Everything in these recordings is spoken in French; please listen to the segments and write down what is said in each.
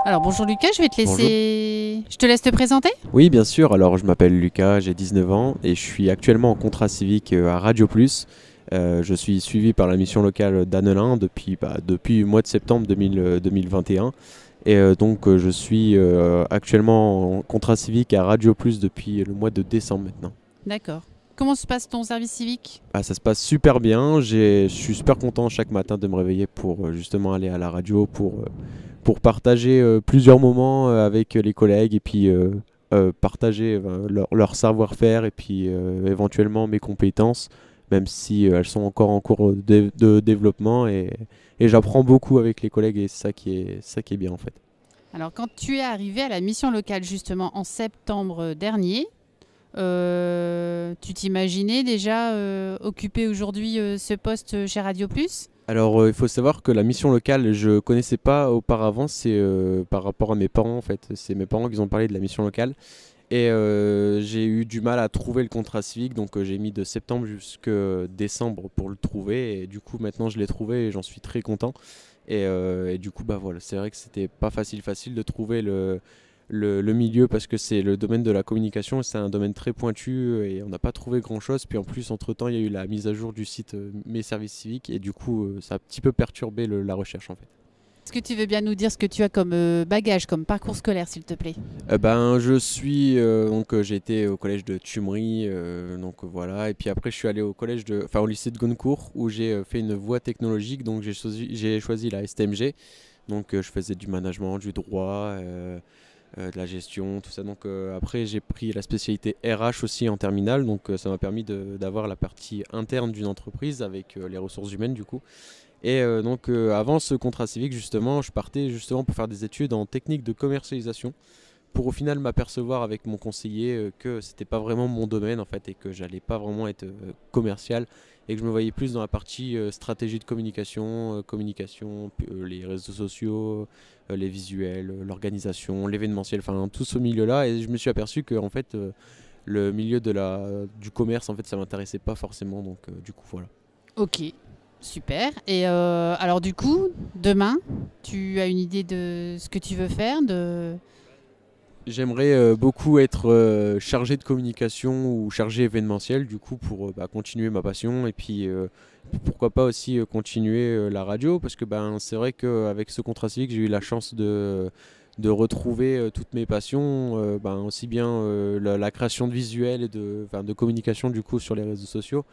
Alors bonjour Lucas, je vais te laisser... Je te laisse te présenter? Oui, bien sûr. Alors, je m'appelle Lucas, j'ai 19 ans et je suis actuellement en contrat civique à Radio Plus. Je suis suivi par la mission locale d'Annelin depuis le mois de septembre 2021. Je suis actuellement en contrat civique à Radio Plus depuis le mois de décembre maintenant. D'accord. Comment se passe ton service civique? Ça se passe super bien. Je suis super content chaque matin de me réveiller pour justement aller à la radio, pour partager plusieurs moments avec les collègues et puis partager leur savoir-faire et puis éventuellement mes compétences, même si elles sont encore en cours de développement et j'apprends beaucoup avec les collègues et c'est ça qui est bien en fait. Alors quand tu es arrivé à la mission locale justement en septembre dernier, tu t'imaginais déjà occuper aujourd'hui ce poste chez Radio Plus? Alors il faut savoir que la mission locale je connaissais pas auparavant, c'est par rapport à mes parents en fait, c'est mes parents qui ont parlé de la mission locale. Et j'ai eu du mal à trouver le contrat civique, donc j'ai mis de septembre jusqu'à décembre pour le trouver. Et du coup, maintenant je l'ai trouvé et j'en suis très content. Et du coup, bah voilà, c'est vrai que c'était pas facile de trouver le milieu parce que c'est le domaine de la communication. C'est un domaine très pointu et on n'a pas trouvé grand chose. Puis en plus, entre-temps, il y a eu la mise à jour du site Mes Services Civiques et du coup, ça a un petit peu perturbé la recherche en fait. Est-ce que tu veux bien nous dire ce que tu as comme bagage, comme parcours scolaire, s'il te plaît? J'ai été au collège de Tumery, voilà. Et puis après, je suis allé au lycée de Goncourt où j'ai fait une voie technologique. Donc j'ai choisi la STMG. Donc je faisais du management, du droit, de la gestion, tout ça. Après, j'ai pris la spécialité RH aussi en terminale. Donc ça m'a permis d'avoir la partie interne d'une entreprise avec les ressources humaines du coup. Avant ce contrat civique, justement, je partais justement pour faire des études en technique de commercialisation pour au final m'apercevoir avec mon conseiller que c'était pas vraiment mon domaine en fait et que j'allais pas vraiment être commercial et que je me voyais plus dans la partie stratégie de communication, les réseaux sociaux, les visuels, l'organisation, l'événementiel, enfin tout ce milieu-là. Et je me suis aperçu que en fait le milieu du commerce en fait ça m'intéressait pas forcément, du coup voilà. Ok, super. Et alors du coup, demain, tu as une idée de ce que tu veux faire J'aimerais beaucoup être chargé de communication ou chargé événementiel du coup pour continuer ma passion et puis pourquoi pas aussi continuer la radio parce que c'est vrai qu'avec ce contrat civique j'ai eu la chance de retrouver toutes mes passions, aussi bien la création de visuels et de communication du coup sur les réseaux sociaux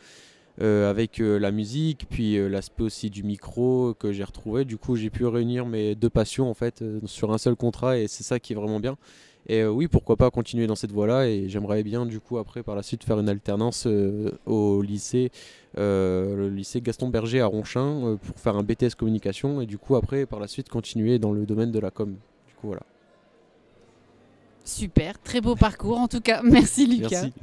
avec la musique, puis l'aspect aussi du micro que j'ai retrouvé. Du coup, j'ai pu réunir mes deux passions en fait sur un seul contrat et c'est ça qui est vraiment bien. Et oui, pourquoi pas continuer dans cette voie-là et j'aimerais bien du coup après par la suite faire une alternance au lycée, le lycée Gaston Berger à Ronchin pour faire un BTS communication et du coup après par la suite continuer dans le domaine de la com. Du coup voilà. Super, très beau parcours en tout cas. Merci Lucas. Merci.